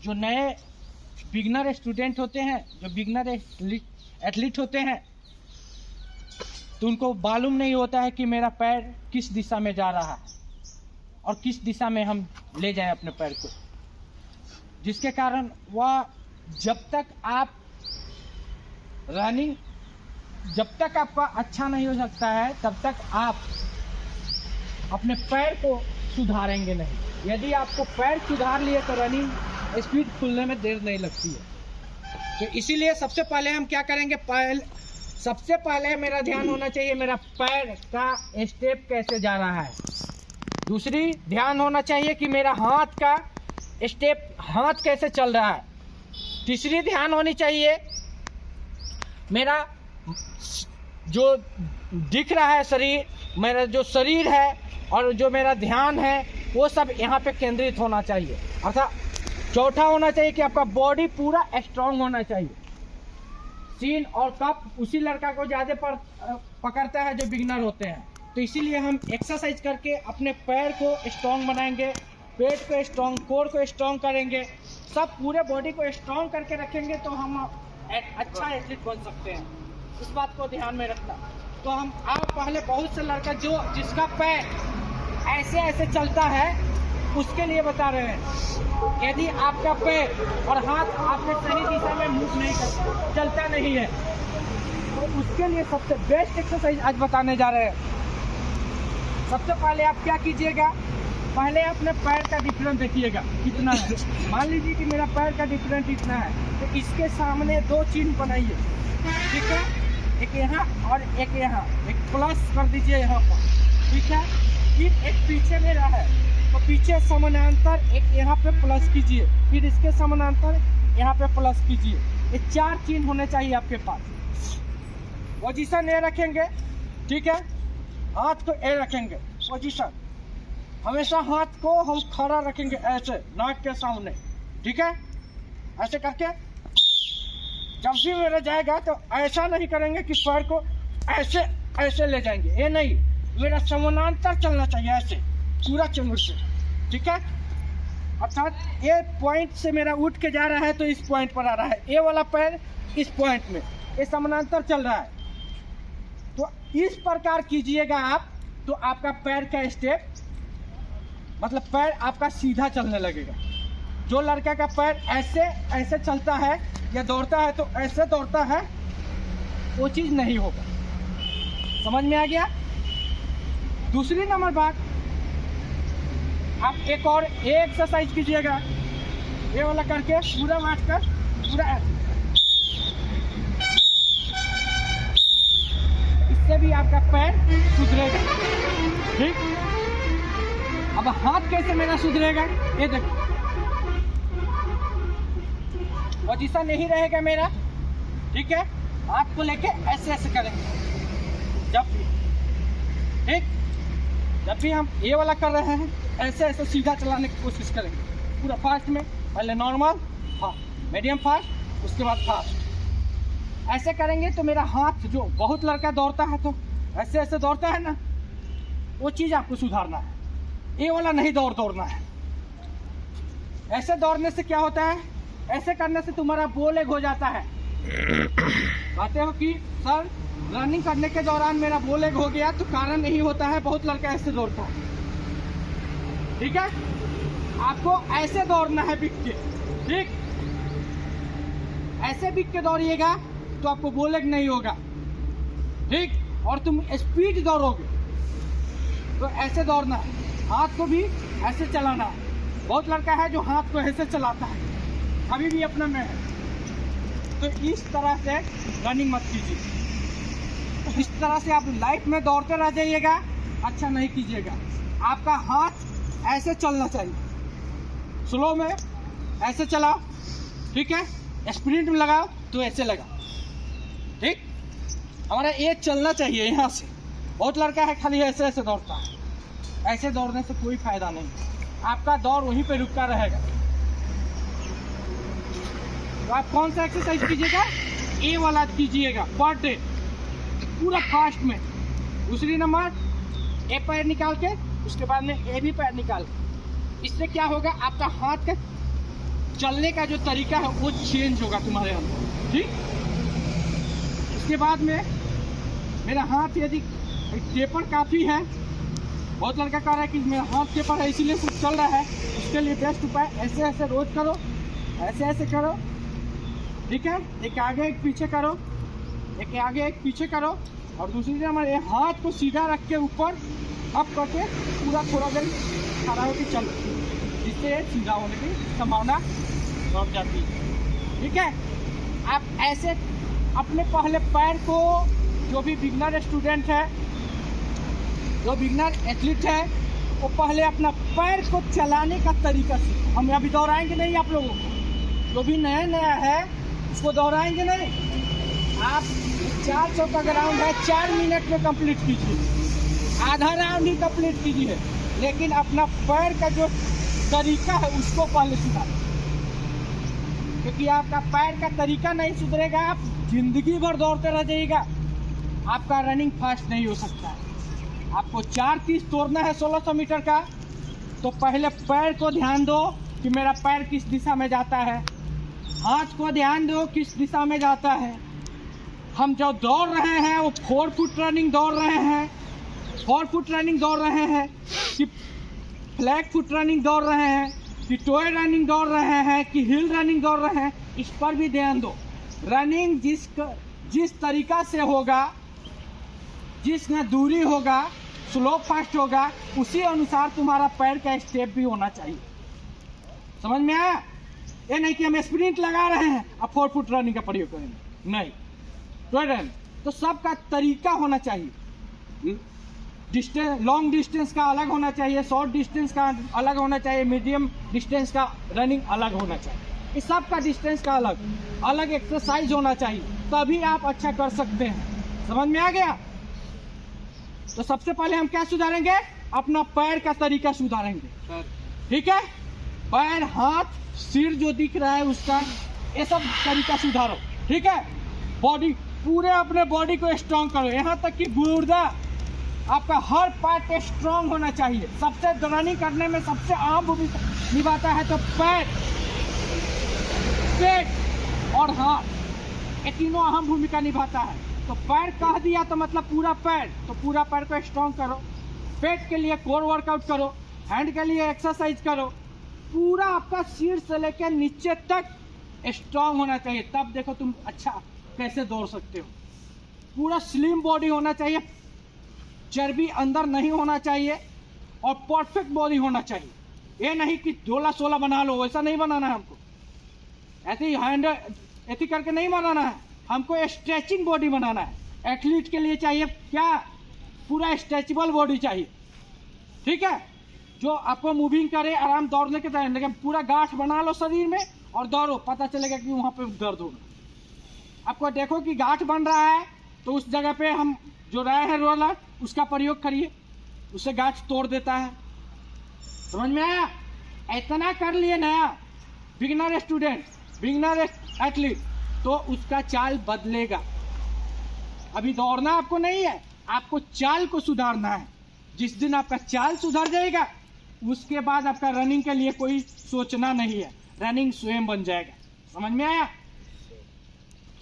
जो नए beginner student होते हैं, जो बिगनर एथलीट होते हैं, तो उनको मालूम नहीं होता है कि मेरा पैर किस दिशा में जा रहा है और किस दिशा में हम ले जाएं अपने पैर को, जिसके कारण वह जब तक आपका अच्छा नहीं हो सकता है तब तक आप अपने पैर को सुधारेंगे नहीं। यदि आपको पैर सुधार लिए तो रनिंग स्पीड खुलने में देर नहीं लगती है। तो इसीलिए सबसे पहले हम क्या करेंगे, सबसे पहले मेरा ध्यान होना चाहिए मेरा पैर का स्टेप कैसे जा रहा है। दूसरी ध्यान होना चाहिए कि मेरा हाथ का स्टेप, हाथ कैसे चल रहा है। तीसरी ध्यान होनी चाहिए मेरा जो दिख रहा है शरीर, मेरा जो शरीर है और जो मेरा ध्यान है वो सब यहाँ पे केंद्रित होना चाहिए। अर्थात चौथा होना चाहिए कि आपका बॉडी पूरा स्ट्रांग होना चाहिए। सीन और कप उसी लड़का को ज़्यादा पकड़ता है जो बिगिनर होते हैं। तो इसीलिए हम एक्सरसाइज करके अपने पैर को स्ट्रांग बनाएंगे, पेट को स्ट्रांग, कोर को स्ट्रांग करेंगे, सब पूरे बॉडी को स्ट्रांग करके रखेंगे तो हम अच्छा एथलीट बन सकते हैं। इस बात को ध्यान में रखना। तो हम आप पहले बहुत से लड़का जिसका पैर ऐसे ऐसे चलता है उसके लिए बता रहे हैं। यदि आपका पैर और हाथ आपने सही दिशा में मूव नहीं करता, चलता नहीं है, तो उसके लिए सबसे बेस्ट एक्सरसाइज आज बताने जा रहे हैं। सबसे पहले आप क्या कीजिएगा, पहले अपने पैर का डिफरेंस देखिएगा कितना है। मान लीजिए कि मेरा पैर का डिफरेंस इतना है, तो इसके सामने दो चिन्ह बनाइए, ठीक है, एक यहाँ और एक यहाँ, एक प्लस कर दीजिए यहाँ पर, ठीक है। फिर एक पीछे मेरा है तो पीछे समानांतर एक यहाँ पे प्लस कीजिए, फिर इसके समानांतर यहाँ पे प्लस कीजिए। ये 4 चिन्ह होने चाहिए आपके पास। पोजीशन ए रखेंगे, ठीक है, हाथ को ए रखेंगे पोजीशन, हमेशा हाथ को हम खड़ा रखेंगे ऐसे नाक के सामने, ठीक है। ऐसे करके जब भी मेरा जाएगा तो ऐसा नहीं करेंगे कि पैर को ऐसे ऐसे ले जाएंगे, ये नहीं, मेरा समानांतर चलना चाहिए ऐसे पूरा चंगुल से, ठीक है। अर्थात ये पॉइंट से मेरा उठ के जा रहा है तो इस पॉइंट पर आ रहा है, ये वाला पैर इस पॉइंट में, ये समानांतर चल रहा है। तो इस प्रकार कीजिएगा आप, तो आपका पैर का स्टेप मतलब पैर आपका सीधा चलने लगेगा। जो लड़का का पैर ऐसे ऐसे चलता है या दौड़ता है तो ऐसे दौड़ता है, वो चीज़ नहीं होगा। समझ में आ गया। दूसरी नंबर बात, आप एक और एक्सरसाइज कीजिएगा, ये वाला करके पूरा बैठ कर पूरा ऐसे, इससे भी आपका पैर सुधरेगा, ठीक। अब हाथ कैसे मेरा सुधरेगा, ये देखो, पोजीशन नहीं रहेगा मेरा, ठीक है। हाथ को लेके ऐसे ऐसे करेंगे जब भी, ठीक। जब भी हम ये वाला कर रहे हैं ऐसे ऐसे सीधा चलाने की कोशिश करेंगे, पूरा फास्ट में, पहले नॉर्मल, हाँ मीडियम फास्ट, उसके बाद फास्ट। ऐसे करेंगे तो मेरा हाथ, जो बहुत लड़का दौड़ता है तो ऐसे ऐसे दौड़ता है ना, वो चीज़ आपको सुधारना है। ये वाला नहीं दौड़ना है। ऐसे दौड़ने से क्या होता है, ऐसे करने से तुम्हारा बो लेग हो जाता है। कहते हो कि सर रनिंग करने के दौरान मेरा बो लेग हो गया, तो कारण नहीं होता है, बहुत लड़का ऐसे दौड़ता है, ठीक है। आपको ऐसे दौड़ना है बिक के, ठीक। ऐसे बिक के दौड़िएगा तो आपको बो लेग नहीं होगा, ठीक, और तुम स्पीड दौड़ोगे। तो ऐसे दौड़ना है, हाथ को भी ऐसे चलाना है। बहुत लड़का है जो हाथ को ऐसे चलाता है, अभी भी अपना में है। तो इस तरह से रनिंग मत कीजिए। इस तरह से आप लाइफ में दौड़ते रह जाइएगा, अच्छा नहीं कीजिएगा। आपका हाथ ऐसे चलना चाहिए, स्लो में ऐसे चलाओ, ठीक है। स्प्रिंट में लगाओ तो ऐसे लगाओ, ठीक। हमारा ये चलना चाहिए यहाँ से। बहुत लड़का है खाली ऐसे ऐसे दौड़ता है, ऐसे दौड़ने से कोई फायदा नहीं, आपका दौड़ वहीं पे रुकता रहेगा। तो आप कौन सा एक्सरसाइज कीजिएगा, ये वाला कीजिएगा पर डे, पूरा फास्ट में। दूसरी नंबर, ए पैर निकाल के उसके बाद में ए भी पैर निकाल के। इससे क्या होगा, आपका हाथ का चलने का जो तरीका है वो चेंज होगा तुम्हारे अंदर। ठीक, इसके बाद में मेरा हाथ यदि टेपर काफ़ी है, बहुत लड़का कह रहा है कि मेरा हाथ टेपर है इसीलिए कुछ चल रहा है, उसके लिए बेस्ट उपाय ऐसे ऐसे रोज करो, ऐसे ऐसे करो। ठीक है, एक आगे एक पीछे करो, एक आगे एक पीछे करो, और दूसरी तरफ हमारे हाथ को सीधा रख के ऊपर अप करके पूरा थोड़ा देर खड़ा होकर चलो, जिससे सीधा होने की संभावना बढ़ जाती है। ठीक है, आप ऐसे अपने पहले पैर को, जो भी बिगनर स्टूडेंट है, जो बिगनर एथलीट है, वो पहले अपना पैर को चलाने का तरीका सीखे। हम अभी दोहराएंगे नहीं आप लोगों को, जो भी नया नया है उसको दोहराएंगे नहीं। आप 400 का ग्राउंड है 4 मिनट में कंप्लीट कीजिए, आधा राउंड ही कंप्लीट कीजिए, लेकिन अपना पैर का जो तरीका है उसको पहले सुधारें, क्योंकि आपका पैर का तरीका नहीं सुधरेगा, आप जिंदगी भर दौड़ते रह जाइएगा, आपका रनिंग फास्ट नहीं हो सकता है। आपको 4:30 तोड़ना है 1600 मीटर का, तो पहले पैर को ध्यान दो कि मेरा पैर किस दिशा में जाता है, हाथ को ध्यान दो किस दिशा में जाता है। हम जो दौड़ रहे हैं वो 4 फुट रनिंग दौड़ रहे हैं, 4 फुट रनिंग दौड़ रहे हैं कि फ्लैग फुट रनिंग दौड़ रहे हैं कि टोए रनिंग दौड़ रहे हैं कि हिल रनिंग दौड़ रहे हैं, इस पर भी ध्यान दो। रनिंग जिस तरीका से होगा, जिस में दूरी होगा, स्लो फास्ट होगा, उसी अनुसार तुम्हारा पैर का स्टेप भी होना चाहिए। समझ में आया? ये नहीं कि हम स्प्रिंट लगा रहे हैं अब 4 फुट रनिंग का प्रयोग करेंगे, नहीं। तो सबका तरीका होना चाहिए, डिस्टेंस, लॉन्ग डिस्टेंस का अलग होना चाहिए, शॉर्ट डिस्टेंस का अलग होना चाहिए, मीडियम डिस्टेंस का रनिंग अलग होना चाहिए, इस सब का डिस्टेंस का अलग अलग एक्सरसाइज होना चाहिए, तभी आप अच्छा कर सकते हैं। समझ में आ गया? तो सबसे पहले हम क्या सुधारेंगे? अपना पैर का तरीका सुधारेंगे। ठीक है, पैर, हाथ, सिर जो दिख रहा है उसका, ये सब तरीका सुधारो। ठीक है, बॉडी, पूरे अपने बॉडी को स्ट्रांग करो, यहाँ तक कि गुर्दा, आपका हर पार्ट स्ट्रांग होना चाहिए। सबसे रनिंग करने में सबसे अहम भूमिका निभाता है तो पैर, पेट और हाथ, ये तीनों अहम भूमिका निभाता है। तो पैर कह दिया तो मतलब पूरा पैर, तो पूरा पैर को स्ट्रांग करो। पेट के लिए कोर वर्कआउट करो, हैंड के लिए एक्सरसाइज करो, पूरा आपका सिर से लेकर नीचे तक स्ट्रांग होना चाहिए, तब देखो तुम अच्छा कैसे दौड़ सकते हो। पूरा स्लिम बॉडी होना चाहिए, चर्बी अंदर नहीं होना चाहिए, और परफेक्ट बॉडी होना चाहिए। ये नहीं कि 16 बना लो, वैसा नहीं बनाना है हमको, ऐसे ही हैंड ऐसे करके नहीं बनाना है, हमको स्ट्रेचिंग बॉडी बनाना है। एथलीट के लिए चाहिए क्या? पूरा स्ट्रेचेबल बॉडी चाहिए। ठीक है, जो आपको मूविंग करे, आराम दौड़ने के टाइम, लेकिन पूरा गांठ बना लो शरीर में और दौड़ो, पता चलेगा कि वहाँ पे दर्द होगा। आपको देखो कि गांठ बन रहा है तो उस जगह पे हम जो रहे हैं रोलर, उसका प्रयोग करिए, उससे गांठ तोड़ देता है। समझ में आया? इतना कर लिए नया बिगिनर स्टूडेंट, बिगिनर एथलीट, तो उसका चाल बदलेगा। अभी दौड़ना आपको नहीं है, आपको चाल को सुधारना है। जिस दिन आपका चाल सुधर जाएगा, उसके बाद आपका रनिंग के लिए कोई सोचना नहीं है, रनिंग स्वयं बन जाएगा। समझ में आया?